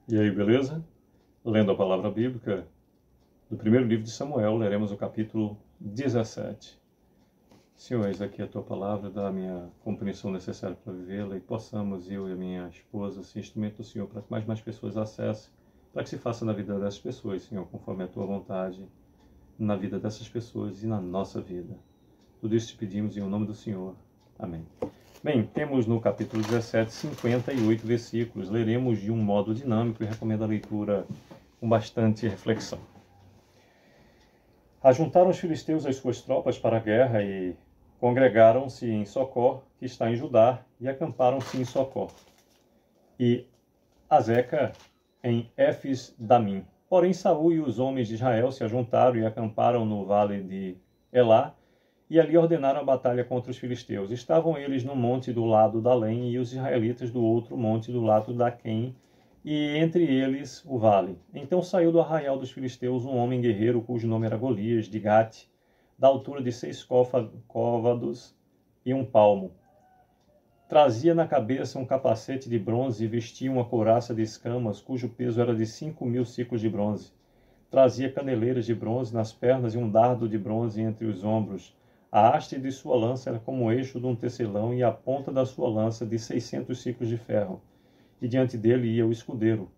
E aí, beleza? Lendo a palavra bíblica do primeiro livro de Samuel, leremos o capítulo 17. Senhor, eis aqui a tua palavra, dá a minha compreensão necessária para vivê-la e possamos, eu e a minha esposa, ser instrumento do Senhor para que mais pessoas acessem, para que se faça na vida dessas pessoas, Senhor, conforme a tua vontade, na vida dessas pessoas e na nossa vida. Tudo isso te pedimos em nome do Senhor. Amém. Bem, temos no capítulo 17, 58 versículos. Leremos de um modo dinâmico e recomendo a leitura com bastante reflexão. Ajuntaram os filisteus as suas tropas para a guerra e congregaram-se em Socó, que está em Judá, e acamparam-se em Socó. E Azeca em Éfes-Damim. Porém, Saul e os homens de Israel se ajuntaram e acamparam no vale de Elá, e ali ordenaram a batalha contra os filisteus. Estavam eles no monte do lado da Além e os israelitas do outro monte do lado da Quém, e entre eles o vale. Então saiu do arraial dos filisteus um homem guerreiro cujo nome era Golias, de Gate, da altura de 6 côvados e 1 palmo. Trazia na cabeça um capacete de bronze e vestia uma couraça de escamas, cujo peso era de 5.000 siclos de bronze. Trazia caneleiras de bronze nas pernas e um dardo de bronze entre os ombros. A haste de sua lança era como o eixo de um tecelão e a ponta da sua lança de 600 siclos de ferro. E diante dele ia o escudeiro.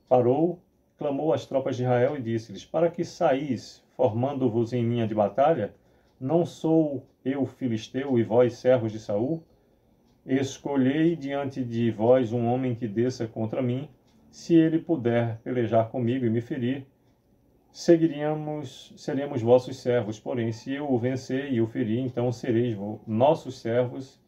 Parou, clamou às tropas de Israel e disse-lhes: Para que saís, formando-vos em linha de batalha? Não sou eu filisteu e vós servos de Saul? Escolhei diante de vós um homem que desça contra mim. Se ele puder pelejar comigo e me ferir, seremos vossos servos. Porém, se eu o vencer e o ferir, então sereis nossos servos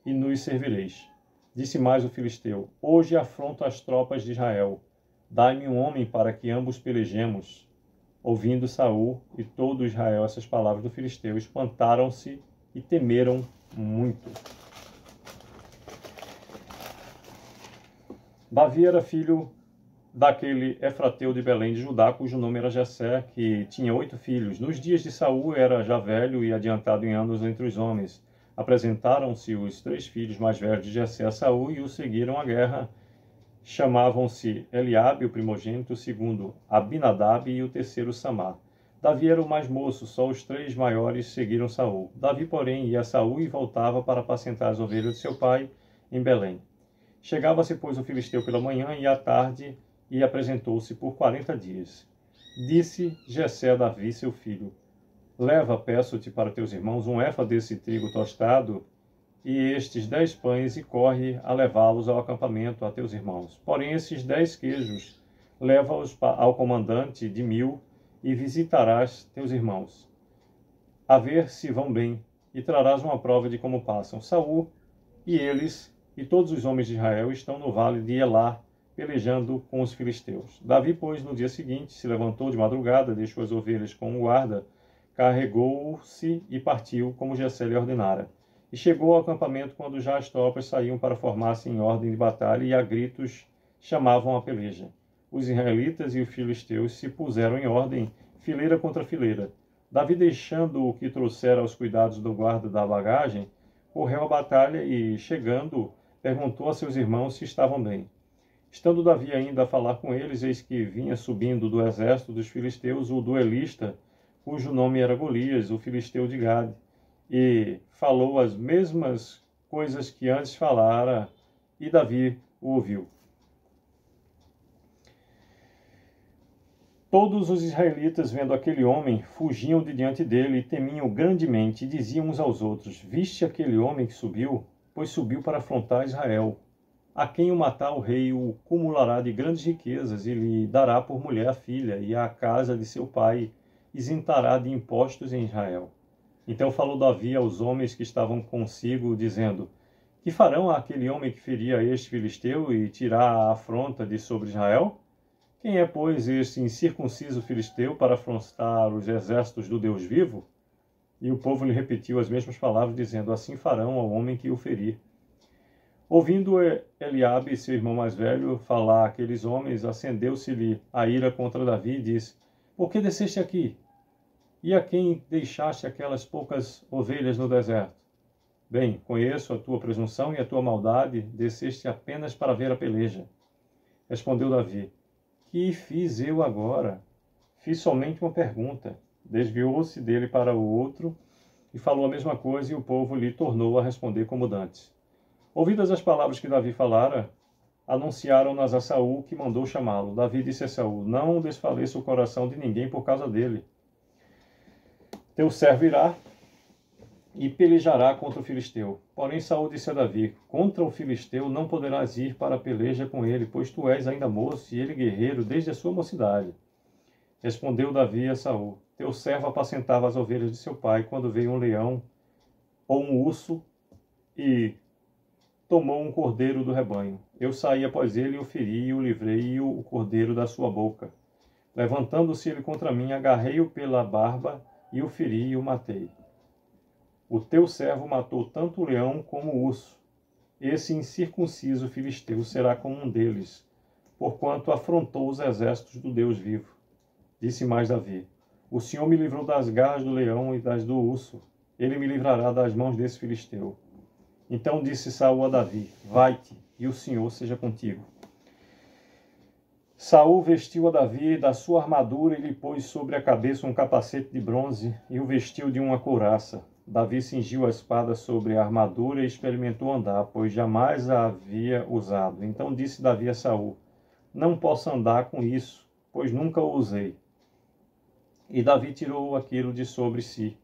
e nos servireis. Disse mais o filisteu: Hoje afronto as tropas de Israel. Dai-me um homem para que ambos pelejemos. Ouvindo Saul e todo Israel essas palavras do filisteu, espantaram-se e temeram muito. Davi era filho daquele Efrateu de Belém de Judá, cujo nome era Jessé, que tinha 8 filhos. Nos dias de Saul era já velho e adiantado em anos entre os homens. Apresentaram-se os 3 filhos mais velhos de Jessé a Saul e o seguiram à guerra. Chamavam-se Eliabe, o primogênito, o segundo Abinadab e o terceiro Samá. Davi era o mais moço, só os 3 maiores seguiram Saul. Davi, porém, ia a Saul e voltava para apacentar as ovelhas de seu pai em Belém. Chegava-se, pois, o filisteu pela manhã e à tarde e apresentou-se por 40 dias. Disse Jessé a Davi, seu filho: Leva, peço-te, para teus irmãos um efa desse trigo tostado e estes 10 pães e corre a levá-los ao acampamento a teus irmãos. Porém, esses 10 queijos leva-os ao comandante de 1000 e visitarás teus irmãos, a ver se vão bem, e trarás uma prova de como passam. Saul e eles e todos os homens de Israel estão no vale de Elá, pelejando com os filisteus. Davi, pois, no dia seguinte, se levantou de madrugada, deixou as ovelhas com um guarda, carregou-se e partiu, como Jessé lhe ordenara. E chegou ao acampamento quando já as tropas saíam para formar-se em ordem de batalha e a gritos chamavam a peleja. Os israelitas e os filisteus se puseram em ordem, fileira contra fileira. Davi, deixando o que trouxera aos cuidados do guarda da bagagem, correu à batalha e, chegando, perguntou a seus irmãos se estavam bem. Estando Davi ainda a falar com eles, eis que vinha subindo do exército dos filisteus o duelista, cujo nome era Golias, o filisteu de Gade, e falou as mesmas coisas que antes falara, e Davi o ouviu. Todos os israelitas, vendo aquele homem, fugiam de diante dele e temiam grandemente, e diziam uns aos outros: Viste aquele homem que subiu? Pois subiu para afrontar Israel. A quem o matar o rei o cumulará de grandes riquezas e lhe dará por mulher a filha, e a casa de seu pai isentará de impostos em Israel. Então falou Davi aos homens que estavam consigo, dizendo: Que farão àquele homem que feria este filisteu e tirar a afronta de sobre Israel? Quem é, pois, este incircunciso filisteu para afrontar os exércitos do Deus vivo? E o povo lhe repetiu as mesmas palavras, dizendo: Assim farão ao homem que o ferir. Ouvindo Eliabe, seu irmão mais velho, falar àqueles homens, acendeu-se-lhe a ira contra Davi e disse: Por que desceste aqui? E a quem deixaste aquelas poucas ovelhas no deserto? Bem, conheço a tua presunção e a tua maldade, desceste apenas para ver a peleja. Respondeu Davi: Que fiz eu agora? Fiz somente uma pergunta. Desviou-se dele para o outro e falou a mesma coisa, e o povo lhe tornou a responder como dantes. Ouvidas as palavras que Davi falara, anunciaram-nas a Saul, que mandou chamá-lo. Davi disse a Saul: Não desfaleça o coração de ninguém por causa dele. Teu servo irá e pelejará contra o filisteu. Porém Saul disse a Davi: Contra o filisteu não poderás ir para a peleja com ele, pois tu és ainda moço e ele guerreiro desde a sua mocidade. Respondeu Davi a Saul: Teu servo apacentava as ovelhas de seu pai, quando veio um leão ou um urso e tomou um cordeiro do rebanho. Eu saí após ele e o feri e o livrei e o cordeiro da sua boca. Levantando-se ele contra mim, agarrei-o pela barba e o feri e o matei. O teu servo matou tanto o leão como o urso. Esse incircunciso filisteu será como um deles, porquanto afrontou os exércitos do Deus vivo. Disse mais Davi: O Senhor me livrou das garras do leão e das do urso. Ele me livrará das mãos desse filisteu. Então disse Saul a Davi: Vai-te, e o Senhor seja contigo. Saul vestiu a Davi da sua armadura e lhe pôs sobre a cabeça um capacete de bronze e o vestiu de uma couraça. Davi cingiu a espada sobre a armadura e experimentou andar, pois jamais a havia usado. Então disse Davi a Saul: Não posso andar com isso, pois nunca o usei. E Davi tirou aquilo de sobre si.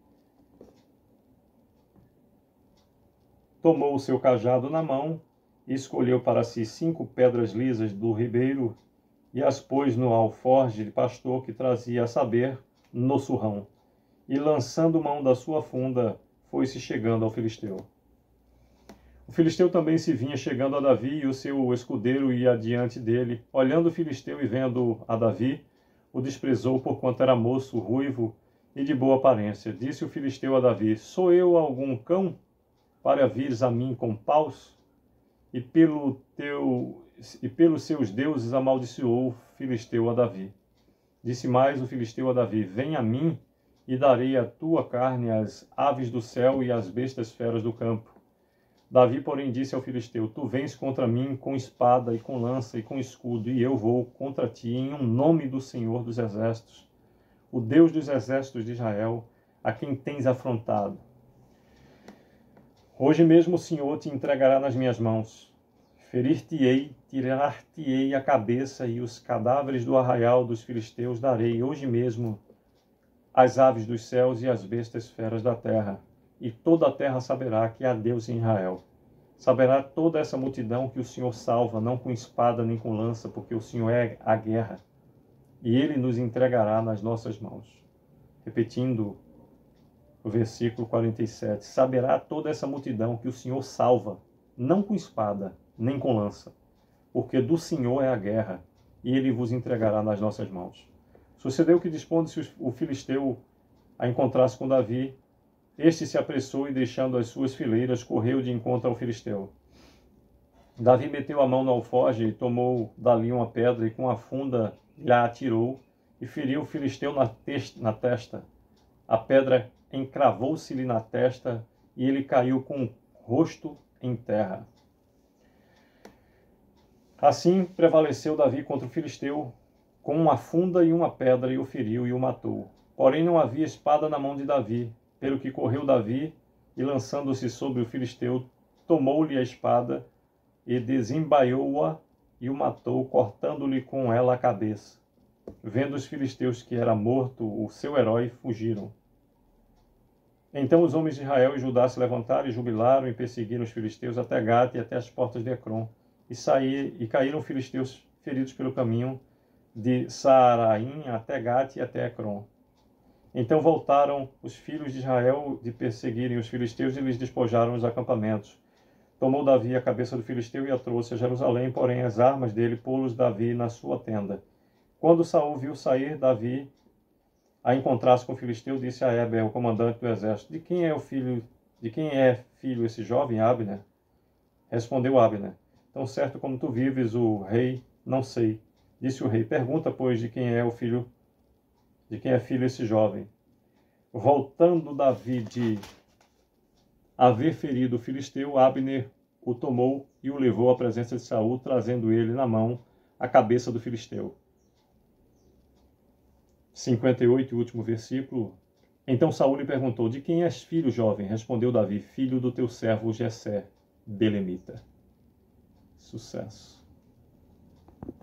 Tomou o seu cajado na mão e escolheu para si 5 pedras lisas do ribeiro e as pôs no alforje de pastor que trazia, a saber, no surrão. E lançando mão da sua funda, foi-se chegando ao filisteu. O filisteu também se vinha chegando a Davi, e o seu escudeiro ia adiante dele. Olhando o filisteu e vendo a Davi, o desprezou, porquanto era moço, ruivo e de boa aparência. Disse o filisteu a Davi: Sou eu algum cão, para vires a mim com paus? E pelos seus deuses amaldiçoou o filisteu a Davi. Disse mais o filisteu a Davi: Vem a mim, e darei a tua carne às aves do céu e às bestas feras do campo. Davi, porém, disse ao filisteu: Tu vens contra mim com espada e com lança e com escudo, e eu vou contra ti em um nome do Senhor dos Exércitos, o Deus dos exércitos de Israel, a quem tens afrontado. Hoje mesmo o Senhor te entregará nas minhas mãos. Ferir-te-ei, tirar-te-ei a cabeça, e os cadáveres do arraial dos filisteus darei hoje mesmo às aves dos céus e às bestas feras da terra. E toda a terra saberá que há Deus em Israel. Saberá toda essa multidão que o Senhor salva, não com espada nem com lança, porque o Senhor é a guerra, e ele nos entregará nas nossas mãos. Repetindo o versículo 47, saberá toda essa multidão que o Senhor salva, não com espada, nem com lança, porque do Senhor é a guerra, e ele vos entregará nas nossas mãos. Sucedeu que, dispondo-se o filisteu a encontrar-se com Davi, este se apressou e, deixando as suas fileiras, correu de encontro ao filisteu. Davi meteu a mão no alforje e tomou dali uma pedra, e com a funda lhe atirou, e feriu o filisteu na testa. A pedra encravou-se-lhe na testa, e ele caiu com o rosto em terra. Assim prevaleceu Davi contra o filisteu, com uma funda e uma pedra, e o feriu e o matou. Porém não havia espada na mão de Davi, pelo que correu Davi, e lançando-se sobre o filisteu, tomou-lhe a espada, e desembaiou-a, e o matou, cortando-lhe com ela a cabeça. Vendo os filisteus que era morto o seu herói, fugiram. Então os homens de Israel e Judá se levantaram e jubilaram e perseguiram os filisteus até Gate e até as portas de Ecrom. E caíram filisteus feridos pelo caminho de Saaraim até Gate e até Ecrom. Então voltaram os filhos de Israel de perseguirem os filisteus e lhes despojaram os acampamentos. Tomou Davi a cabeça do filisteu e a trouxe a Jerusalém, porém as armas dele pô-los Davi na sua tenda. Quando Saul viu sair Davi a encontrar-se com o filisteu, disse a Heber, o comandante do exército: De quem é filho esse jovem, Abner? Respondeu Abner: Tão certo como tu vives, o rei, não sei. Disse o rei: Pergunta, pois, de quem é filho esse jovem. Voltando Davi de haver ferido o filisteu, Abner o tomou e o levou à presença de Saul, trazendo ele na mão a cabeça do filisteu. 58, último versículo. Então Saul lhe perguntou: de quem és filho, jovem? Respondeu Davi: filho do teu servo Jessé, belemita. Sucesso.